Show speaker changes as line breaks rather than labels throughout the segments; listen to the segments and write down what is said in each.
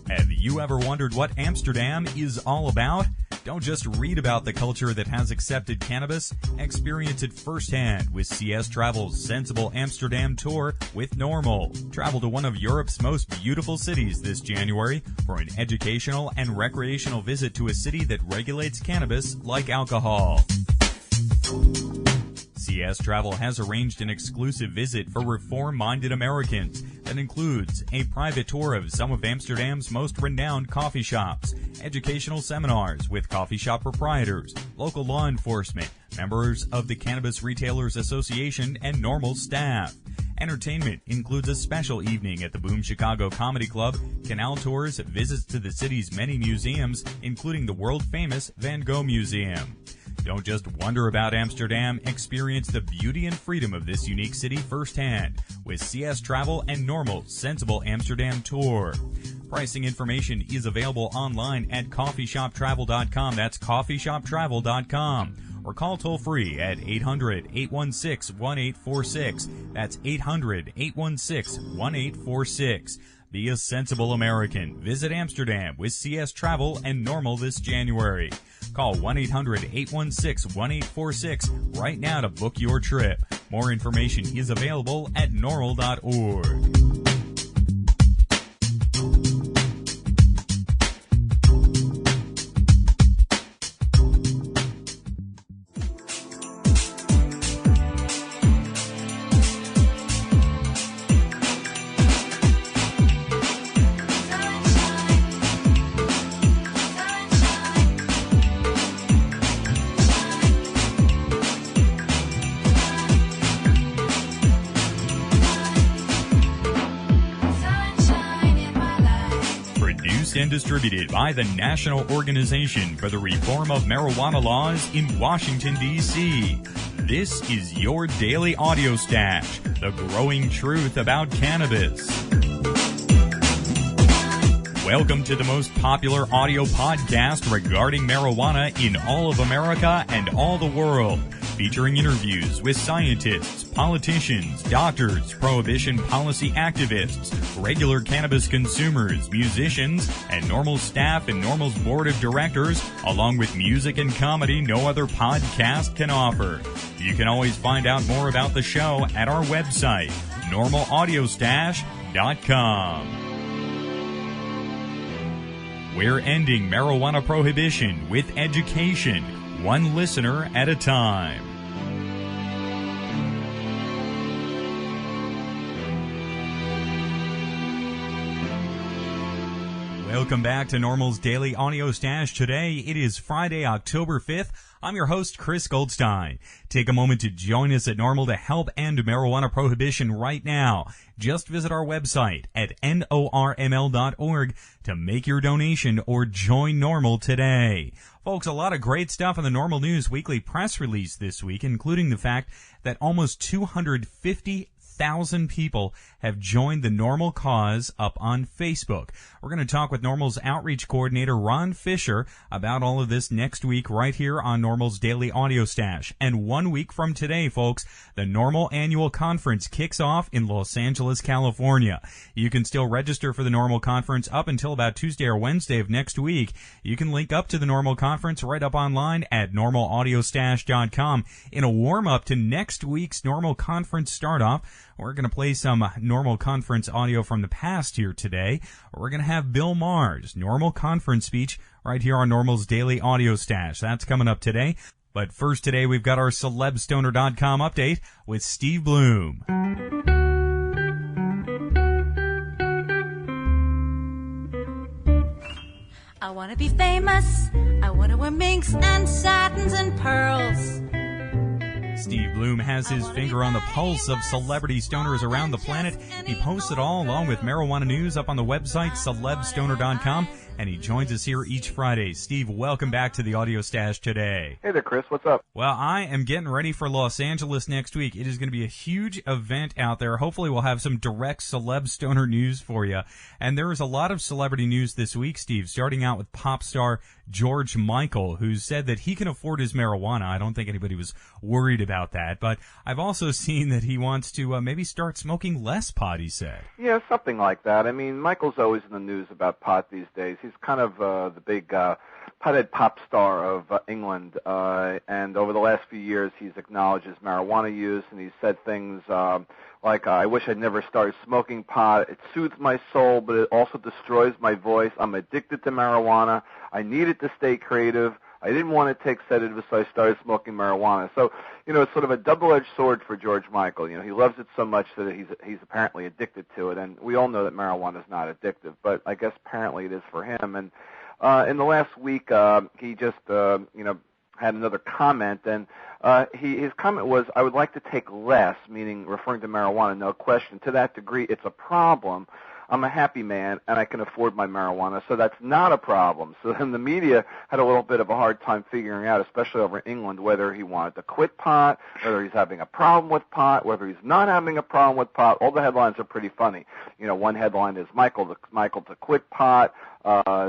Have you ever wondered what Amsterdam is all about? Don't just read about the culture that has accepted cannabis. Experience it firsthand with CS Travel's Sensible Amsterdam Tour with NORML. Travel to one of Europe's most beautiful cities this January for an educational and recreational visit to a city that regulates cannabis like alcohol. CS Travel has arranged an exclusive visit for reform-minded Americans that includes a private tour of some of Amsterdam's most renowned coffee shops, educational seminars with coffee shop proprietors, local law enforcement, members of the Cannabis Retailers Association, and NORML staff. Entertainment includes a special evening at the Boom Chicago Comedy Club, canal tours, visits to the city's many museums, including the world-famous Van Gogh Museum. Don't just wonder about Amsterdam, experience the beauty and freedom of this unique city firsthand with CS Travel and NORML's Sensible Amsterdam Tour. Pricing information is available online at coffeeshoptravel.com. That's coffeeshoptravel.com. Or call toll-free at 800-816-1846. That's 800-816-1846. Be a sensible American. Visit Amsterdam with CS Travel and NORML this January. Call 1-800-816-1846 right now to book your trip. More information is available at norml.org. And distributed by the National Organization for the Reform of Marijuana Laws in Washington, D.C. This is your daily audio stash, the growing truth about cannabis. Welcome to the most popular audio podcast regarding marijuana in all of America and all the world, featuring interviews with scientists, politicians, doctors, prohibition policy activists, regular cannabis consumers, musicians, and NORML staff and NORML's board of directors, along with music and comedy no other podcast can offer. You can always find out more about the show at our website, normalaudiostash.com. We're ending marijuana prohibition with education, one listener at a time. Welcome back to NORML's Daily Audio Stash. Today, it is Friday, October 5th. I'm your host, Chris Goldstein. Take a moment to join us at NORML to help end marijuana prohibition right now. Just visit our website at norml.org to make your donation or join NORML today. Folks, a lot of great stuff in the NORML News weekly press release this week, including the fact that almost 250,000 people have joined the NORML cause up on Facebook. We're going to talk with NORML's outreach coordinator, Ron Fisher, about all of this next week right here on NORML's Daily Audio Stash. And 1 week from today, folks, the NORML Annual Conference kicks off in Los Angeles, California. You can still register for the NORML Conference up until about Tuesday or Wednesday of next week. You can link up to the NORML Conference right up online at normalaudiostash.com. In a warm-up to next week's NORML Conference start-off, we're going to play some NORML Conference audio from the past here today. We're going to have Bill Maher's NORML Conference speech right here on NORML's Daily Audio Stash. That's coming up today. But first today, we've got our celebstoner.com update with Steve Bloom.
I want to be famous. I want to wear minks and satins and pearls.
Steve Bloom has his finger on the pulse of celebrity stoners around the planet. He posts it all along with marijuana news up on the website celebstoner.com. and he joins us here each Friday. Steve, welcome back to the Audio Stash today.
Hey there, Chris. What's up?
Well, I am getting ready for Los Angeles next week. It is going to be a huge event out there. Hopefully we'll have some direct celeb stoner news for you. And there is a lot of celebrity news this week, Steve, starting out with pop star George Michael, who said that he can afford his marijuana. I don't think anybody was worried about that. But I've also seen that he wants to maybe start smoking less pot, he said.
Yeah, something like that. I mean, Michael's always in the news about pot these days. He's kind of the big pothead pop star of England, and over the last few years he's acknowledged his marijuana use, and he's said things like, I wish I'd never started smoking pot. It soothes my soul, but it also destroys my voice. I'm addicted to marijuana. I needed to stay creative. I didn't want to take sedatives, so I started smoking marijuana. So, it's sort of a double-edged sword for George Michael. He loves it so much that he's apparently addicted to it, and we all know that marijuana is not addictive, but I guess apparently it is for him. And in the last week, he just, had another comment, and his comment was, I would like to take less, meaning referring to marijuana, no question. To that degree, it's a problem. I'm a happy man, and I can afford my marijuana, so that's not a problem. So then the media had a little bit of a hard time figuring out, especially over in England, whether he wanted to quit pot, whether he's having a problem with pot, whether he's not having a problem with pot. All the headlines are pretty funny. One headline is Michael to quit pot.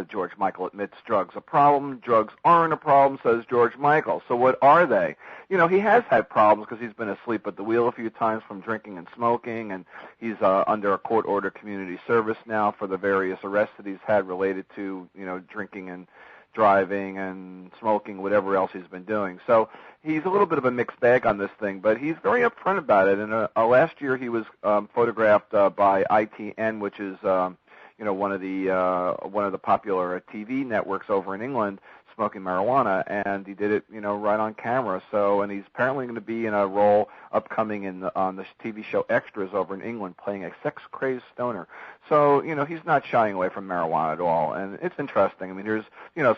George Michael admits drugs a problem. Drugs aren't a problem, says George Michael. So what are they? He has had problems because he's been asleep at the wheel a few times from drinking and smoking, and he's under a court-ordered community service now for the various arrests that he's had related to, drinking and driving and smoking, whatever else he's been doing. So he's a little bit of a mixed bag on this thing, but he's very upfront about it. And last year he was photographed by ITN, which is one of the popular TV networks over in England, smoking marijuana, and he did it, right on camera. So, and he's apparently going to be in a role upcoming on the TV show Extras over in England, playing a sex-crazed stoner. So, he's not shying away from marijuana at all, and it's interesting. I mean, here's,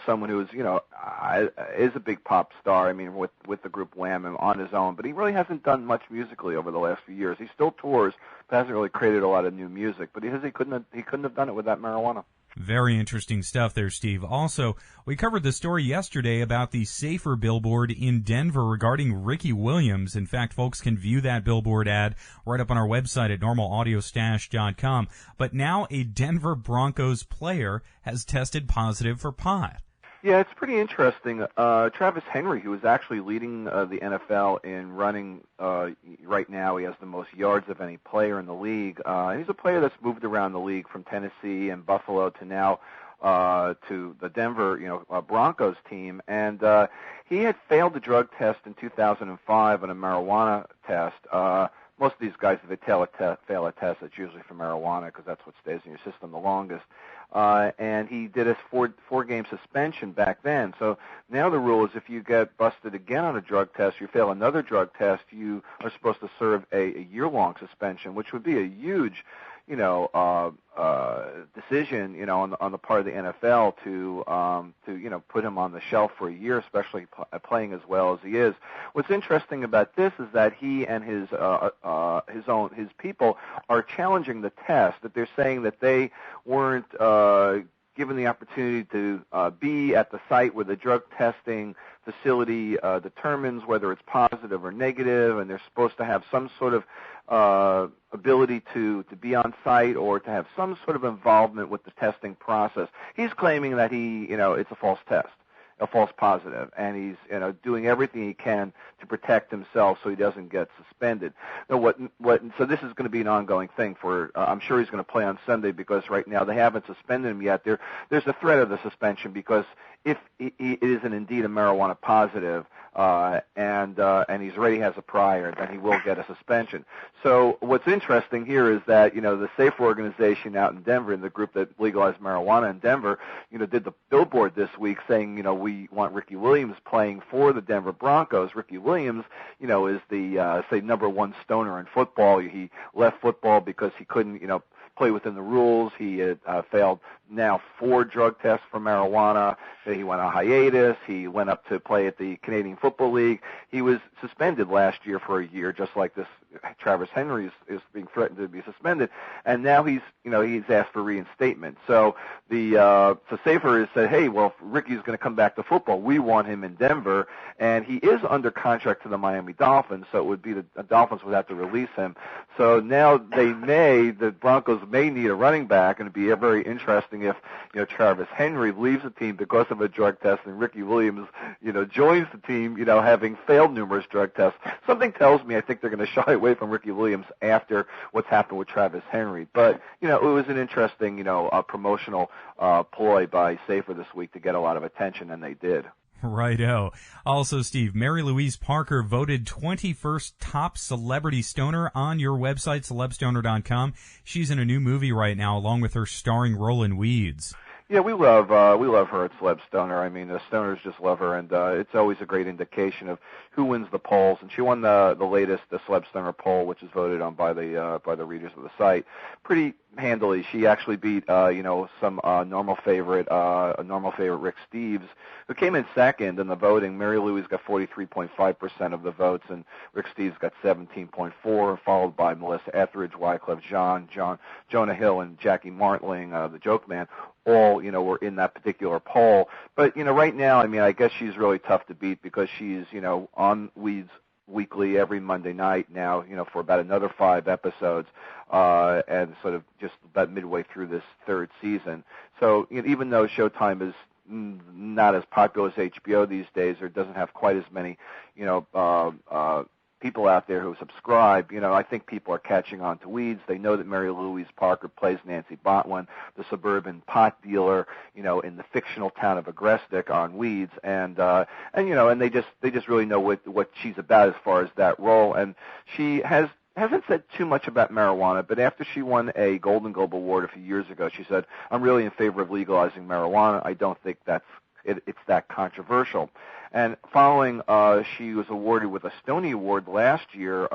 someone who's, is a big pop star. I mean, with the group Wham and on his own, but he really hasn't done much musically over the last few years. He still tours, but hasn't really created a lot of new music. But he couldn't have done it without marijuana.
Very interesting stuff there, Steve. Also, we covered the story yesterday about the Safer billboard in Denver regarding Ricky Williams. In fact, folks can view that billboard ad right up on our website at normalaudiostash.com. But now a Denver Broncos player has tested positive for pot.
Yeah, it's pretty interesting. Travis Henry, who is actually leading the NFL in running right now, he has the most yards of any player in the league. He's a player that's moved around the league from Tennessee and Buffalo to now to the Denver, Broncos team. And he had failed the drug test in 2005 on a marijuana test. Most of these guys, if they fail a test, it's usually for marijuana because that's what stays in your system the longest. And he did a four-game suspension back then. So now the rule is if you get busted again on a drug test, you fail another drug test, you are supposed to serve a year-long suspension, which would be a huge, decision, on the part of the NFL to put him on the shelf for a year, especially playing as well as he is. What's interesting about this is that he and his people are challenging the test. That they're saying that they weren't given the opportunity to be at the site where the drug testing facility determines whether it's positive or negative, and they're supposed to have some sort of ability to be on site or to have some sort of involvement with the testing process. He's claiming that it's a false test, a false positive, and he's doing everything he can to protect himself so he doesn't get suspended. Now, so this is going to be an ongoing thing for. I'm sure he's going to play on Sunday because right now they haven't suspended him yet. There's a threat of the suspension because if it isn't indeed a marijuana positive and he's already has a prior, then he will get a suspension. So what's interesting here is that the Safer organization out in Denver, and the group that legalized marijuana in Denver, did the billboard this week saying we want Ricky Williams playing for the Denver Broncos. Ricky Williams, is the say number one stoner in football. He left football because he couldn't play within the rules. He had failed now 4 drug tests for marijuana. He went on hiatus. He went up to play at the Canadian Football League. He was suspended last year for a year, just like this Travis Henry is being threatened to be suspended, and now he's asked for reinstatement. So so Safer has said, hey, well, if Ricky's going to come back to football, we want him in Denver, and he is under contract to the Miami Dolphins, so it would be the Dolphins would have to release him. So now the Broncos may need a running back, and it'd be very interesting if Travis Henry leaves the team because of a drug test, and Ricky Williams joins the team having failed numerous drug tests. Something tells me I think they're going to shy away from Ricky Williams after what's happened with Travis Henry. But it was an interesting promotional ploy by Safer this week to get a lot of attention, and they did.
Righto. Also, Steve, Mary Louise Parker voted 21st top celebrity stoner on your website, celebstoner.com. She's in a new movie right now, along with her starring role in Weeds.
Yeah, we love her at Celeb Stoner. I mean, the stoners just love her, and it's always a great indication of who wins the polls. And she won the latest Celeb Stoner poll, which is voted on by the readers of the site, pretty handily. She actually beat some normal favorite Rick Steves, who came in second in the voting. Mary Louise got 43.5% of the votes, and Rick Steves got 17.4%, followed by Melissa Etheridge, Wyclef Jean, Jonah Hill, and Jackie Martling, the Joke Man. All were in that particular poll. But right now, I mean, I guess she's really tough to beat because she's on Weeds weekly every Monday night now, for about another 5 episodes, and sort of just about midway through this 3rd season. So even though Showtime is not as popular as HBO these days, or doesn't have quite as many people out there who subscribe, I think people are catching on to Weeds. They know that Mary Louise Parker plays Nancy Botwin, the suburban pot dealer, in the fictional town of Agrestic on Weeds, and they just really know what she's about as far as that role. And she hasn't said too much about marijuana, but after she won a Golden Globe Award a few years ago, she said, "I'm really in favor of legalizing marijuana. I don't think it's that controversial." And following, she was awarded with a Stony Award last year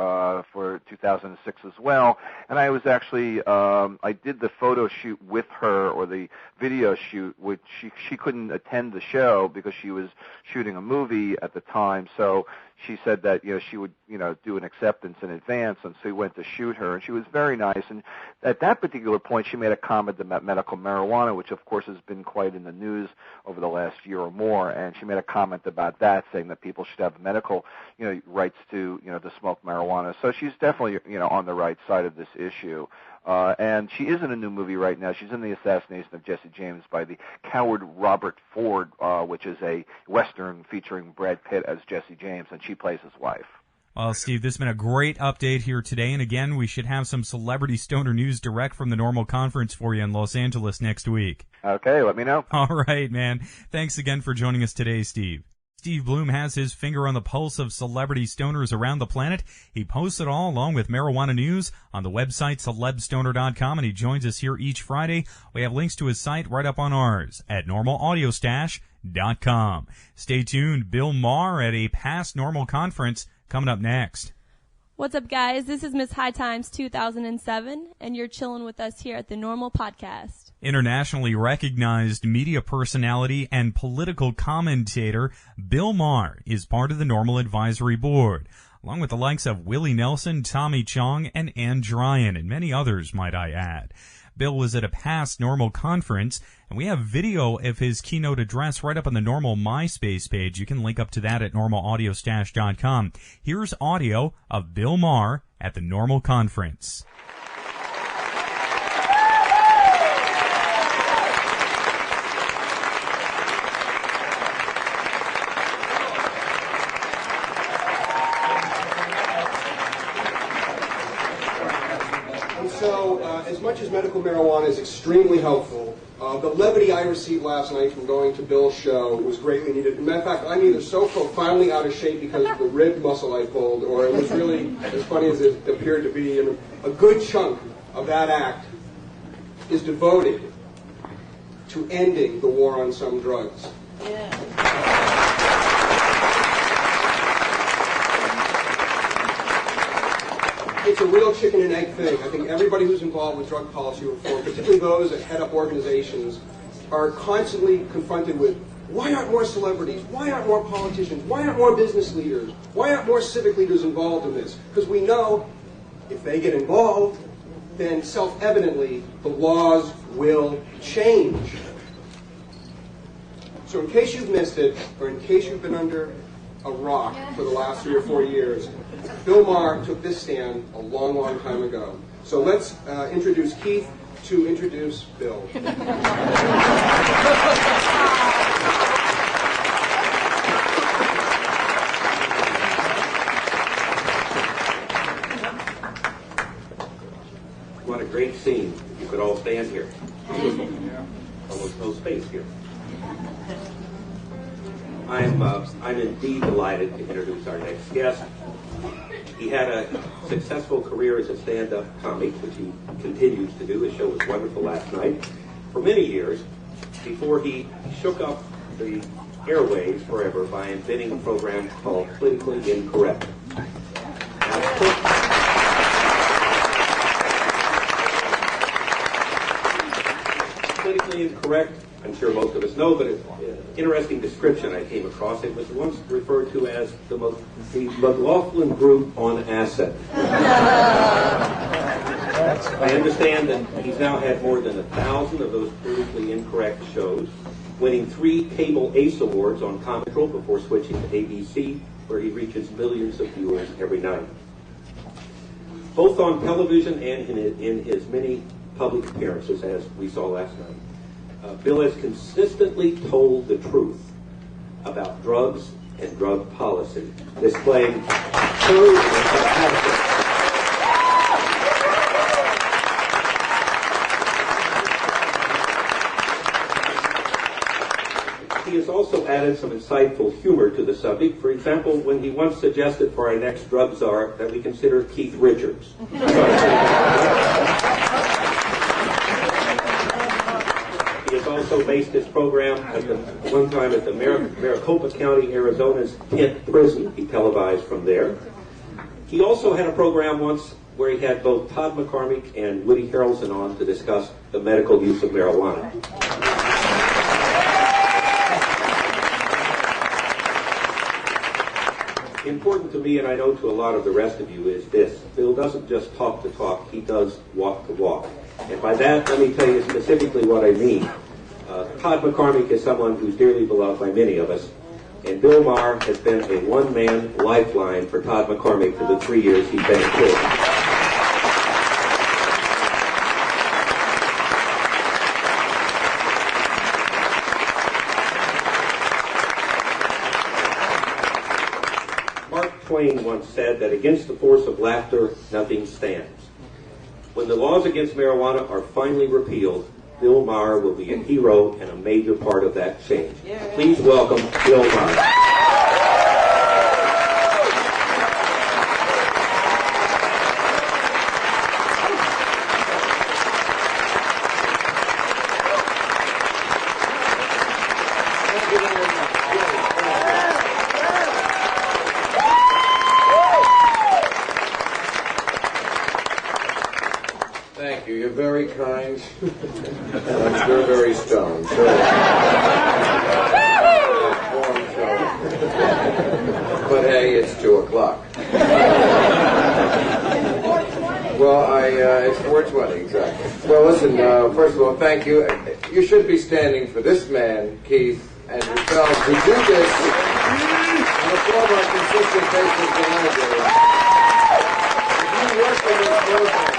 for 2006 as well. And I was actually, I did the photo shoot with her, or the video shoot, which she couldn't attend the show because she was shooting a movie at the time. So she said that she would do an acceptance in advance, and so we went to shoot her, and she was very nice. And at that particular point, she made a comment about medical marijuana, which of course has been quite in the news over the last year or more. And she made a comment about that, saying that people should have medical rights to to smoke marijuana. So she's definitely on the right side of this issue. And she is in a new movie right now. She's in The Assassination of Jesse James by the coward Robert Ford, which is a Western featuring Brad Pitt as Jesse James, and she plays his wife.
Well, Steve, this has been a great update here today. And again, we should have some celebrity stoner news direct from the NORML conference for you in Los Angeles next week.
Okay, let me know.
All right, man. Thanks again for joining us today, Steve. Steve Bloom has his finger on the pulse of celebrity stoners around the planet. He posts it all along with marijuana news on the website celebstoner.com, and he joins us here each Friday. We have links to his site right up on ours at normalaudiostash.com. Stay tuned. Bill Maher at a past NORML conference coming up next.
What's up, guys? This is Miss High Times 2007, and you're chilling with us here at the NORML Podcast.
Internationally recognized media personality and political commentator Bill Maher is part of the NORML Advisory Board, along with the likes of Willie Nelson, Tommy Chong, and Ann Dryan, and many others, might I add. Bill was at a past NORML conference, and we have video of his keynote address right up on the NORML MySpace page. You can link up to that at normalaudiostash.com. Here's audio of Bill Maher at the NORML conference.
So, as much as medical marijuana is extremely helpful, the levity I received last night from going to Bill's show was greatly needed. As a matter of fact, I'm either so profoundly out of shape because of the rib muscle I pulled, or it was really as funny as it appeared to be. And a good chunk of that act is devoted to ending the war on some drugs.
Yeah.
It's a real chicken and egg thing. I think everybody who's involved with drug policy reform, particularly those that head up organizations, are constantly confronted with, why aren't more celebrities? Why aren't more politicians? Why aren't more business leaders? Why aren't more civic leaders involved in this? Because we know if they get involved, then self-evidently the laws will change. So in case you've missed it, or in case you've been under a rock for the last 3 or 4 years, Bill Maher took this stand a long, long time ago. So let's introduce Keith to introduce Bill.
What a great scene. You could all stand here. Almost no space here. I'm indeed delighted to introduce our next guest. He had a successful career as a stand-up comic, which he continues to do. His show was wonderful last night. For many years, before he shook up the airwaves forever by inventing a program called Politically Incorrect. Politically Incorrect, I'm sure most of us know, but it's an interesting description I came across. It was once referred to as the McLaughlin Group on Asset. I understand that he's now had more than 1,000 of those politically incorrect shows, winning 3 Cable Ace Awards on Comedy Central before switching to ABC, where he reaches millions of viewers every night. Both on television and in his many public appearances, as we saw last night, Bill has consistently told the truth about drugs and drug policy, displaying courage and compassion. He has also added some insightful humor to the subject. For example, when he once suggested for our next drug czar that we consider Keith Richards. He has also based his program one time at the Maricopa County, Arizona's Kent Prison. He televised from there. He also had a program once where he had both Todd McCormick and Woody Harrelson on to discuss the medical use of marijuana. Important to me, and I know to a lot of the rest of you, is this. Bill doesn't just talk the talk, he does walk the walk. And by that, let me tell you specifically what I mean. Todd McCormick is someone who's dearly beloved by many of us, and Bill Maher has been a one-man lifeline for Todd McCormick for the 3 years he's been in prison. Mark Twain once said that against the force of laughter, nothing stands. When the laws against marijuana are finally repealed, Bill Maher will be a hero and a major part of that change. Please welcome Bill Maher.
Thank you. You're very kind. I'm sure very stoned. So, but hey, it's 2 o'clock. Well, it's 4:20 exactly. Well, listen. First of all, thank you. You should be standing for this man, Keith, and yourselves who do this on a former consistent basis for managers. If you work in this program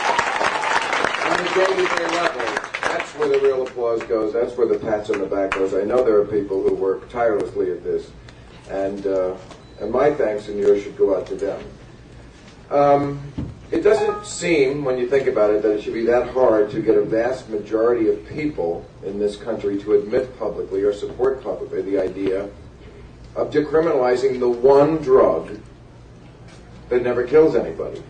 on a day-to-day level, that's where the real applause goes. That's where the pats on the back goes. I know there are people who work tirelessly at this, and my thanks and yours should go out to them. It doesn't seem, when you think about it, that it should be that hard to get a vast majority of people in this country to admit publicly or support publicly the idea of decriminalizing the one drug that never kills anybody.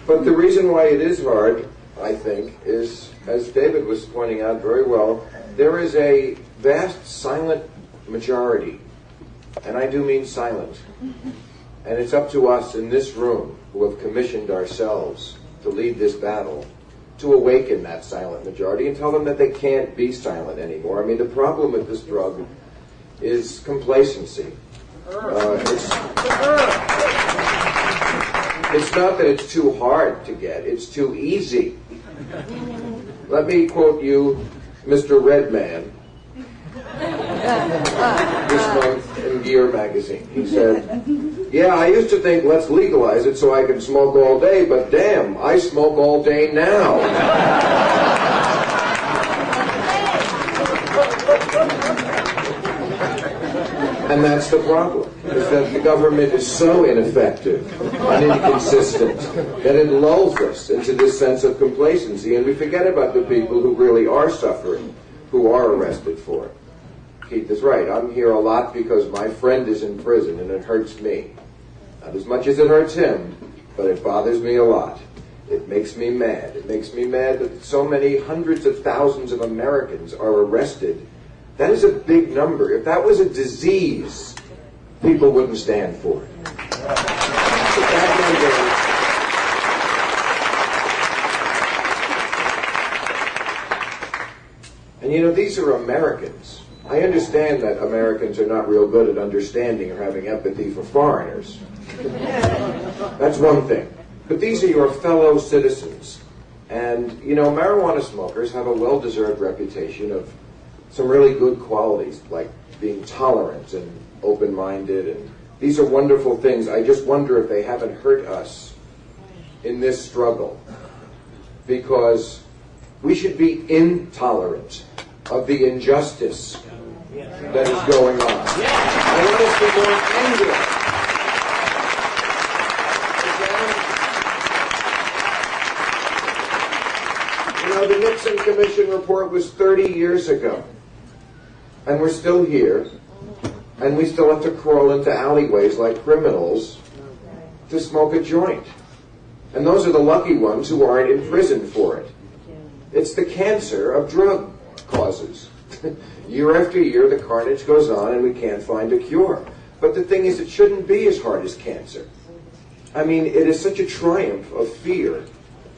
But the reason why it is hard, I think, is, as David was pointing out very well, there is a vast silent majority, and I do mean silent. And it's up to us in this room, who have commissioned ourselves to lead this battle, to awaken that silent majority and tell them that they can't be silent anymore. I mean, the problem with this drug is complacency. It's not that it's too hard to get, it's too easy. Let me quote you Mr. Redman this month in Gear magazine. He said, "Yeah, I used to think let's legalize it so I can smoke all day, but damn, I smoke all day now." And that's the problem, is that the government is so ineffective and inconsistent that it lulls us into this sense of complacency, and we forget about the people who really are suffering, who are arrested for it. Keith is right. I'm here a lot because my friend is in prison, and it hurts me. Not as much as it hurts him, but it bothers me a lot. It makes me mad. It makes me mad that so many hundreds of thousands of Americans are arrested. That is a big number. If that was a disease, people wouldn't stand for it. But that number... And you know, these are Americans. I understand that Americans are not real good at understanding or having empathy for foreigners. That's one thing. But these are your fellow citizens. And, you know, marijuana smokers have a well-deserved reputation of some really good qualities, like being tolerant and open-minded, and these are wonderful things. I just wonder if they haven't hurt us in this struggle, because we should be intolerant of the injustice that is going on. I want us to be more angry. You know, the Nixon Commission report was 30 years ago. And we're still here, and we still have to crawl into alleyways like criminals to smoke a joint. And those are the lucky ones who aren't in prison for it. It's the cancer of drug causes. Year after year, the carnage goes on, and we can't find a cure. But the thing is, it shouldn't be as hard as cancer. I mean, it is such a triumph of fear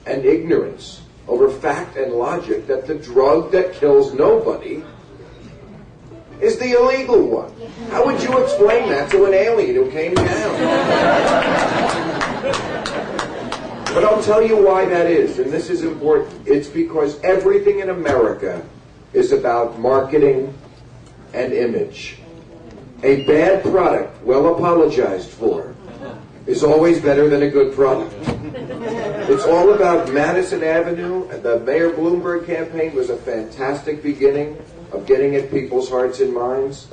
and ignorance over fact and logic that the drug that kills nobody is the illegal one. How would you explain that to an alien who came down? But I'll tell you why that is, and this is important. It's because everything in America is about marketing and image. A bad product, well apologized for, is always better than a good product. It's all about Madison Avenue, and the Mayor Bloomberg campaign was a fantastic beginning of getting at people's hearts and minds,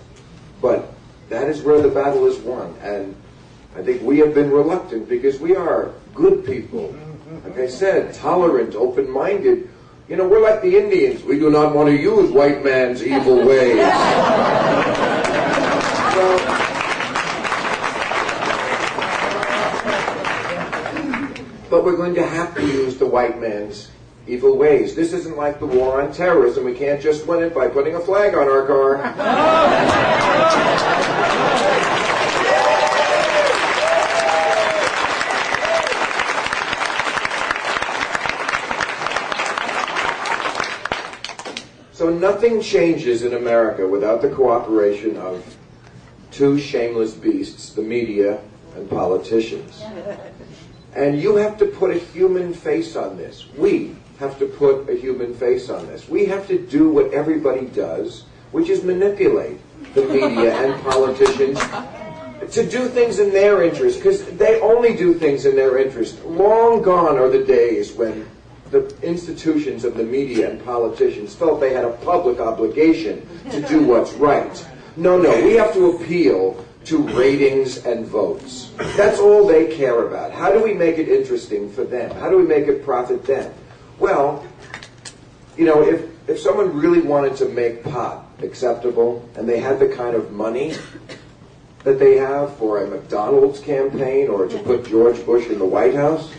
but that is where the battle is won, and I think we have been reluctant because we are good people. Like I said, tolerant, open-minded. You know, we're like the Indians. We do not want to use white man's evil ways. But we're going to have to use the white man's evil ways. This isn't like the war on terrorism. We can't just win it by putting a flag on our car. So nothing changes in America without the cooperation of two shameless beasts, the media and politicians. And you have to put a human face on this. We have to put a human face on this. We have to do what everybody does, which is manipulate the media and politicians to do things in their interest, because they only do things in their interest. Long gone are the days when the institutions of the media and politicians felt they had a public obligation to do what's right. No, we have to appeal to ratings and votes. That's all they care about. How do we make it interesting for them? How do we make it profit them? Well, you know, if someone really wanted to make pot acceptable and they had the kind of money that they have for a McDonald's campaign or to put George Bush in the White House,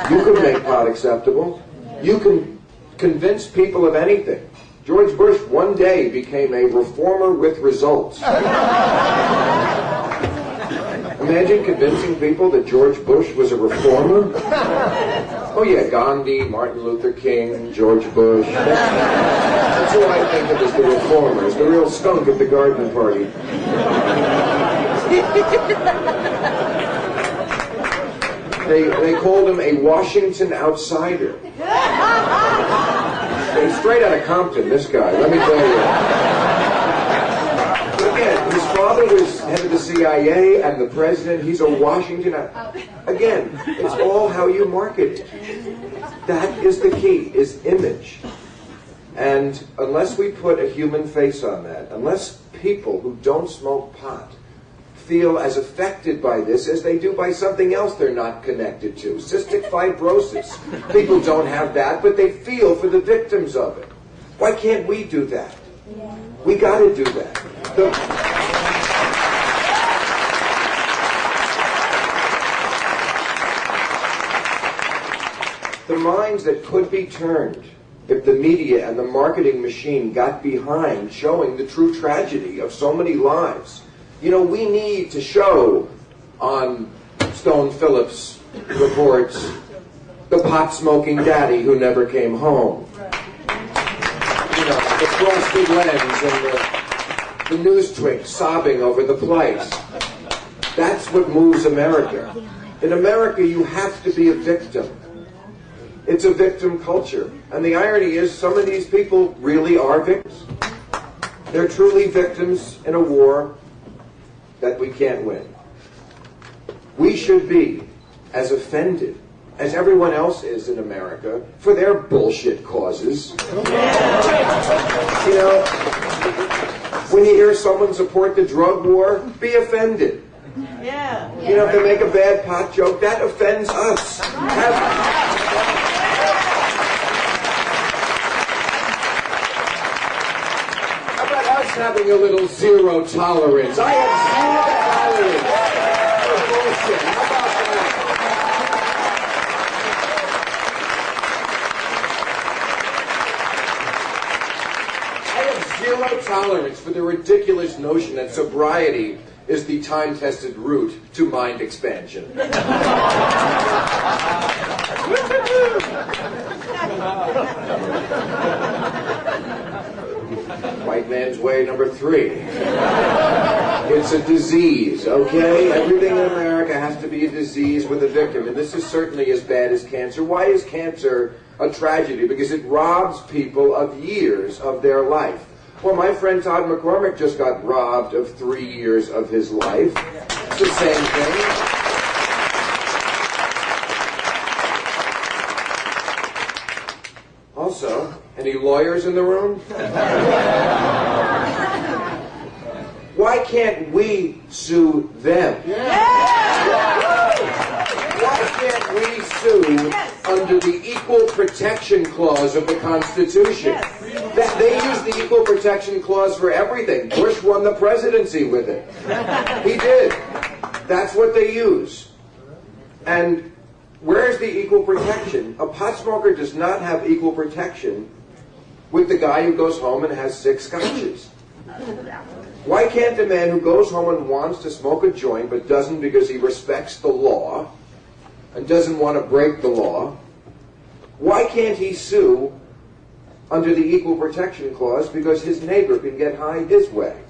you could make pot acceptable. You can convince people of anything. George Bush one day became a reformer with results. Imagine convincing people that George Bush was a reformer. Oh yeah, Gandhi, Martin Luther King, George Bush. That's who I think of as the reformers, the real skunk at the garden party. They called him a Washington outsider. And straight out of Compton, this guy, let me tell you. Again, his father was head of the CIA and the president. He's a Washington. Again, it's all how you market it. That is the key, is image. And unless we put a human face on that, unless people who don't smoke pot feel as affected by this as they do by something else they're not connected to. Cystic fibrosis. People don't have that, but they feel for the victims of it. Why can't we do that? We got to do that. The minds that could be turned if the media and the marketing machine got behind showing the true tragedy of so many lives. You know, we need to show on Stone Phillips reports the pot-smoking daddy who never came home. You know, the frosted lens and the news twink sobbing over the place. That's what moves America. In America, you have to be a victim. It's a victim culture. And the irony is some of these people really are victims. They're truly victims in a war that we can't win. We should be as offended as everyone else is in America for their bullshit causes. You know, when you hear someone support the drug war, be offended.
Yeah.
You know, if they make a bad pot joke, that offends us. How about us having a little zero tolerance? I have zero tolerance for bullshit. How about that? I have zero tolerance for the ridiculous notion that sobriety is the time-tested route to mind expansion. White man's way number 3. It's a disease, okay? Everything in America has to be a disease with a victim, and this is certainly as bad as cancer. Why is cancer a tragedy? Because it robs people of years of their life. Well, my friend Todd McCormick just got robbed of 3 years of his life. It's the same thing. Also, any lawyers in the room? Why can't we sue them? Why can't we sue under the Equal Protection Clause of the Constitution? They use the Equal Protection Clause for everything. Bush won the presidency with it. He did. That's what they use. And where's the equal protection? A pot smoker does not have equal protection with the guy who goes home and has 6 scotches. Why can't the man who goes home and wants to smoke a joint but doesn't because he respects the law and doesn't want to break the law, why can't he sue under the Equal Protection Clause because his neighbor can get high his way?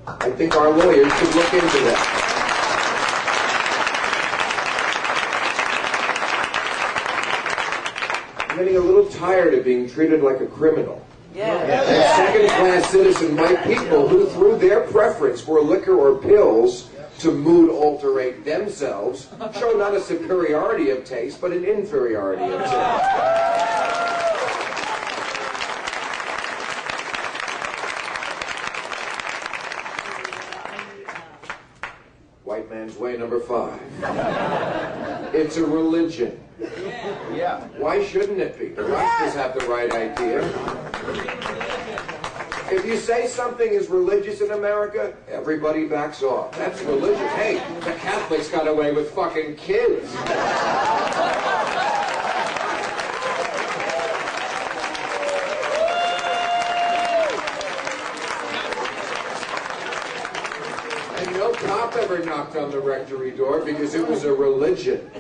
I think our lawyers should look into that. I'm getting a little tired of being treated like a criminal. Second-class citizen white people who, through their preference for liquor or pills to mood-alterate themselves, show not a superiority of taste, but an inferiority of taste. White man's way number 5. It's a religion. Yeah. Why shouldn't it be? The Rastas have the right idea. If you say something is religious in America, everybody backs off. That's religious. Hey, the Catholics got away with fucking kids. And no cop ever knocked on the rectory door because it was a religion.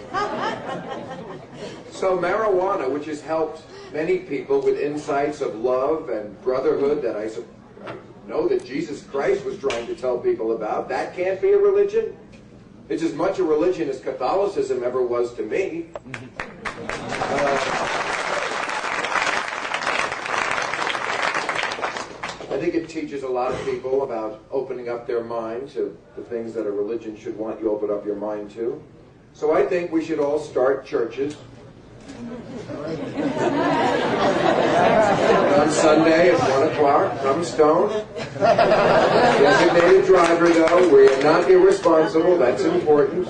So marijuana, which has helped many people with insights of love and brotherhood that know that Jesus Christ was trying to tell people about. That can't be a religion. It's as much a religion as Catholicism ever was to me. I think it teaches a lot of people about opening up their mind to the things that a religion should want you to open up your mind to. So I think we should all start churches. On Sunday at 1 o'clock, come stone. Designated driver, though. We're not irresponsible. That's important.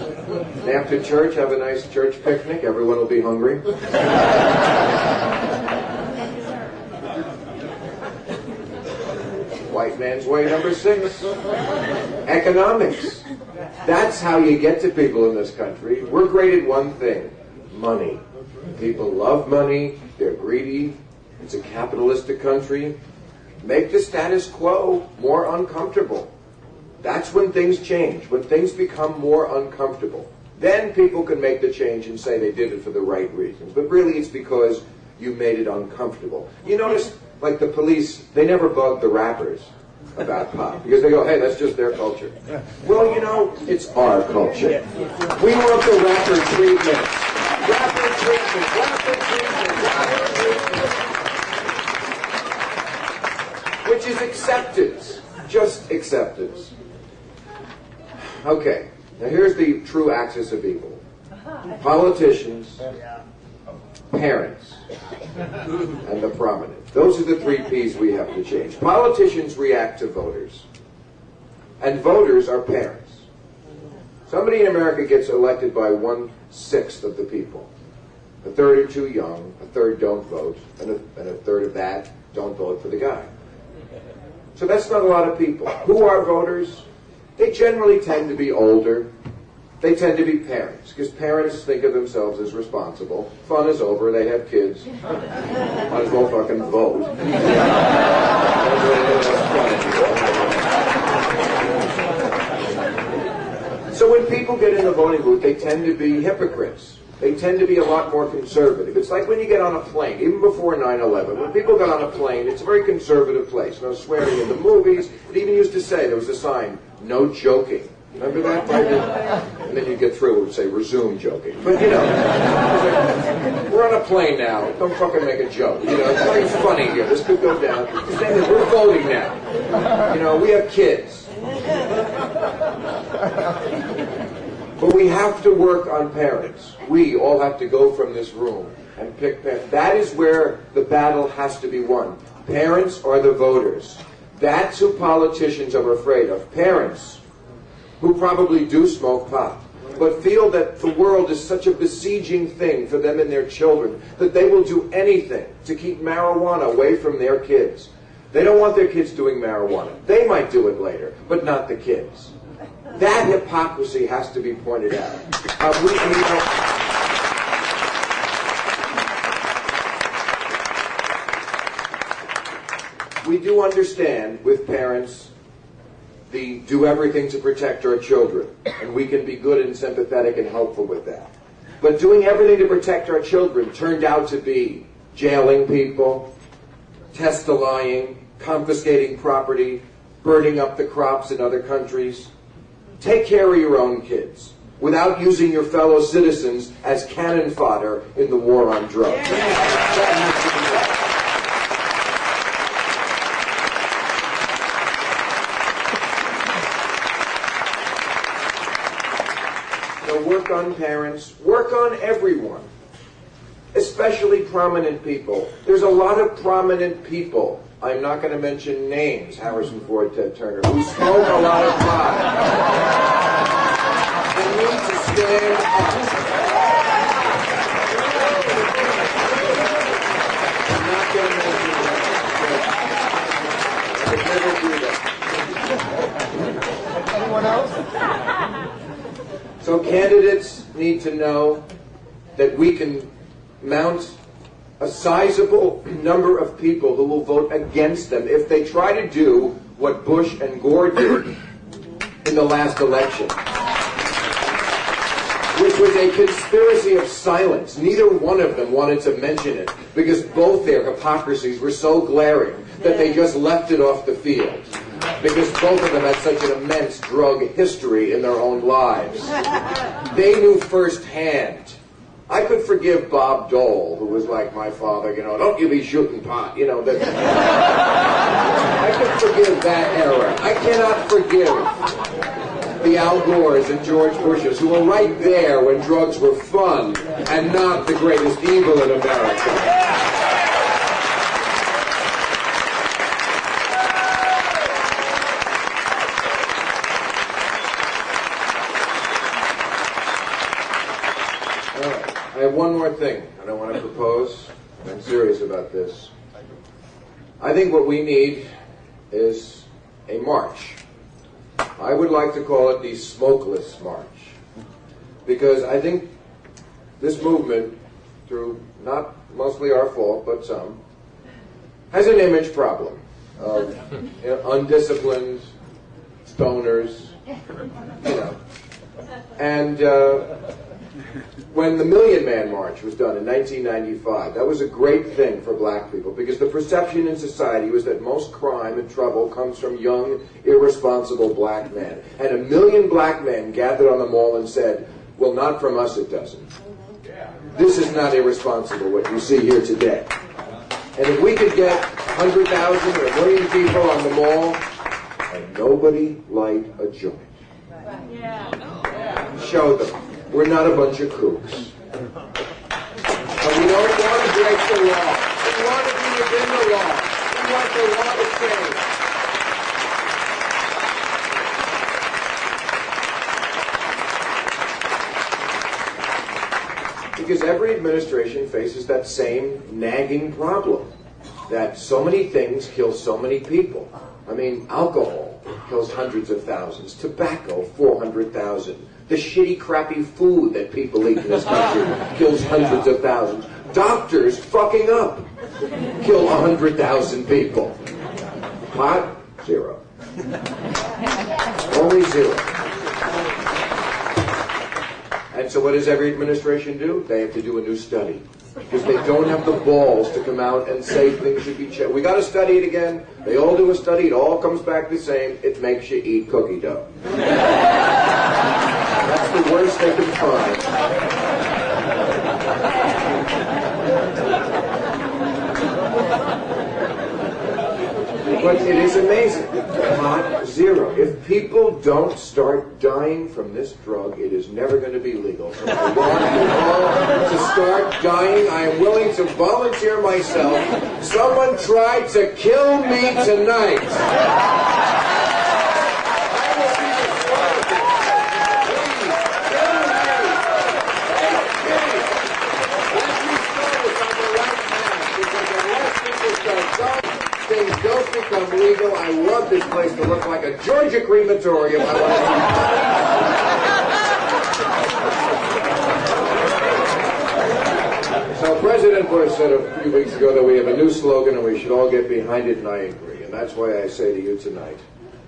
After church, have a nice church picnic. Everyone will be hungry. White man's way number 6. Economics. That's how you get to people in this country. We're great at one thing. Money. People love money. They're greedy. It's a capitalistic country. Make the status quo more uncomfortable. That's when things change. When things become more uncomfortable. Then people can make the change and say they did it for the right reasons. But really it's because you made it uncomfortable. You notice, like the police, they never bug the rappers about pop. Because they go, hey, that's just their culture. Well, you know, it's our culture. We want the rapper treatment. Rapper treatment. Rapper treatment. Rapper treatment. Which is acceptance. Just acceptance. Okay. Now here's the true axis of evil. Politicians, parents, and the prominent. Those are the 3 P's we have to change. Politicians react to voters. And voters are parents. Somebody in America gets elected by 1/6 of the people. A third are too young, a third don't vote, and a third of that don't vote for the guy. So that's not a lot of people. Who are voters? They generally tend to be older. They tend to be parents, because parents think of themselves as responsible. Fun is over, they have kids. Might as well fucking vote. So when people get in the voting booth, they tend to be hypocrites. They tend to be a lot more conservative. It's like when you get on a plane, even before 9/11, when people got on a plane, it's a very conservative place. No swearing in the movies. It even used to say, there was a sign, no joking. Remember that? And then you get through, it would say, resume joking. But, you know, we're on a plane now. Don't fucking make a joke. You know, it's very funny here. This could go down. We're voting now. You know, we have kids. But we have to work on parents. We all have to go from this room and pick parents. That is where the battle has to be won. Parents are the voters. That's who politicians are afraid of. Parents who probably do smoke pot, but feel that the world is such a besieging thing for them and their children that they will do anything to keep marijuana away from their kids. They don't want their kids doing marijuana. They might do it later, but not the kids. That hypocrisy has to be pointed out. We do understand with parents the do everything to protect our children, and we can be good and sympathetic and helpful with that. But doing everything to protect our children turned out to be jailing people, testifying, confiscating property, burning up the crops in other countries. Take care of your own kids without using your fellow citizens as cannon fodder in the war on drugs. So work on parents, work on everyone, especially prominent people. There's a lot of prominent people, I'm not going to mention names, Harrison Ford, Ted Turner, who smoke a lot of pot. They need to stand up. I'm not going to mention names. I'd never do that. Anyone else? So candidates need to know that we can mount a sizable number of people who will vote against them if they try to do what Bush and Gore did in the last election, which was a conspiracy of silence. Neither one of them wanted to mention it because both their hypocrisies were so glaring that they just left it off the field. Because both of them had such an immense drug history in their own lives. They knew firsthand. I could forgive Bob Dole, who was like my father, don't you be shooting pot, that. I could forgive that era. I cannot forgive the Al Gores and George Bushes, who were right there when drugs were fun and not the greatest evil in America. I have one more thing I want to propose. I'm serious about this. I think what we need is a march. I would like to call it the Smokeless March. Because I think this movement, through not mostly our fault, but some, has an image problem of undisciplined stoners, And when the Million Man March was done in 1995, that was a great thing for black people because the perception in society was that most crime and trouble comes from young, irresponsible black men. And 1 million black men gathered on the mall and said, well, not from us it doesn't. This is not irresponsible, what you see here today. And if we could get 100,000 or 1 million people on the mall and nobody light a joint, show them. We're not a bunch of kooks. And we don't want to break the law. We want to be within the law. We want the law to change. Because every administration faces that same nagging problem, that so many things kill so many people. I mean, alcohol kills hundreds of thousands. Tobacco, 400,000. The shitty, crappy food that people eat in this country kills hundreds of thousands. Doctors fucking up kill 100,000 people. Pot, 0. Only 0. And so what does every administration do? They have to do a new study. Because they don't have the balls to come out and say things should be checked. We got to study it again. They all do a study. It all comes back the same. It makes you eat cookie dough. That's the worst they can find. But it is amazing. Pot, 0. If people don't start dying from this drug, it is never going to be legal. So I want you all to start dying. I am willing to volunteer myself. Someone tried to kill me tonight. Things don't become legal. I want this place to look like a Georgia crematorium. So President Bush said a few weeks ago that we have a new slogan and we should all get behind it, and I agree. And that's why I say to you tonight,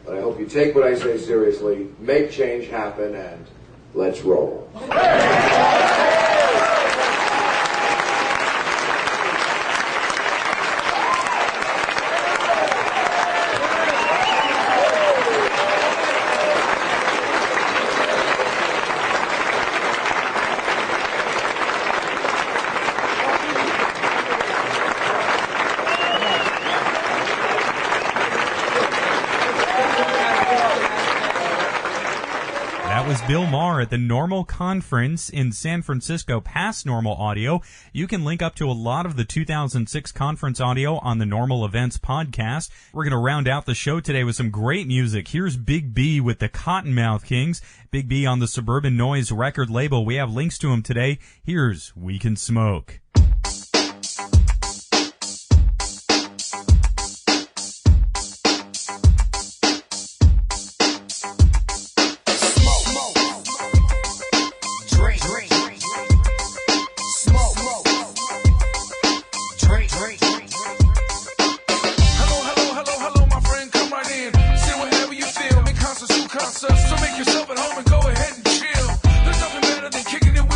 but I hope you take what I say seriously, make change happen, and let's roll.
Bill Maher at the NORML conference in San Francisco. Past NORML audio, you can link up to a lot of the 2006 conference audio on the NORML Events podcast. We're going to round out the show today with some great music. Here's Big B with the Cottonmouth Kings. Big B on the Suburban Noise record label. We have links to him today. Here's We Can Smoke.
So make yourself at home and go ahead and chill. There's nothing better than kicking it with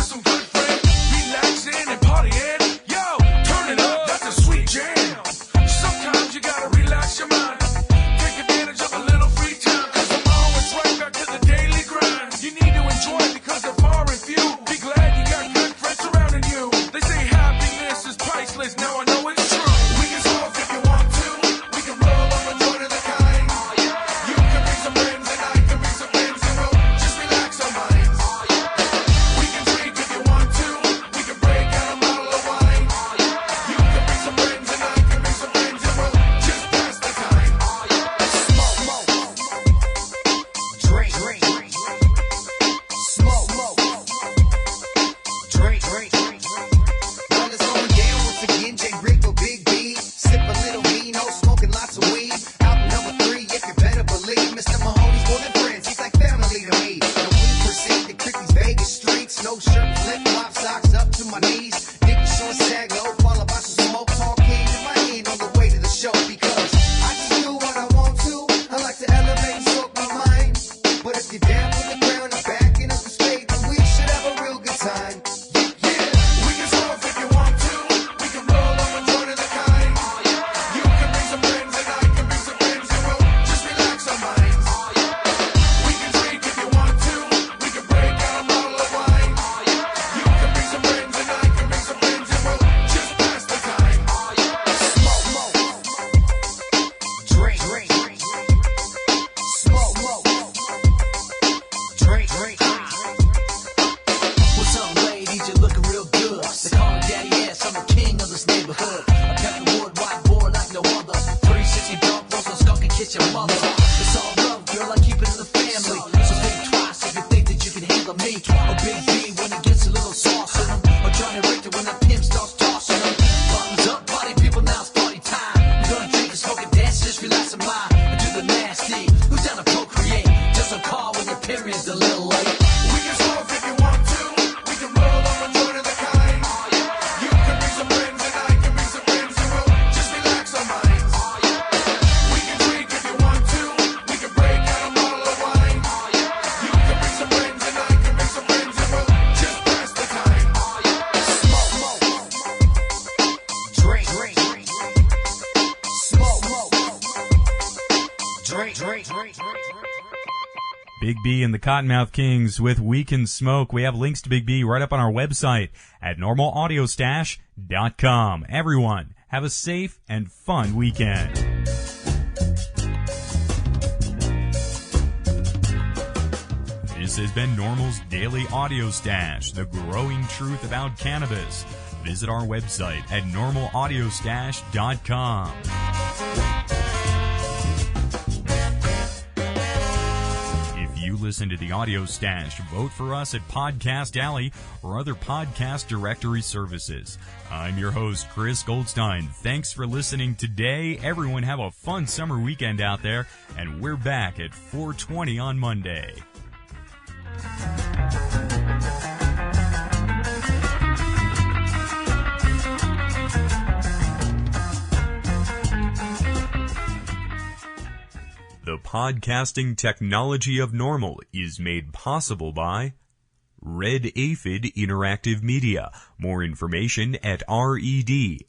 Big B and the Cottonmouth Kings with We Can Smoke. We have links to Big B right up on our website at normalaudiostash.com. Everyone, have a safe and fun weekend. This has been NORML's Daily Audio Stash, the growing truth about cannabis. Visit our website at normalaudiostash.com. If you listen to the Audio Stash, vote for us at Podcast Alley or other podcast directory services. I'm your host, Chris Goldstein. Thanks for listening today. Everyone have a fun summer weekend out there, and we're back at 4:20 on Monday. The podcasting technology of NORML is made possible by Red Aphid Interactive Media. More information at redaphid.com.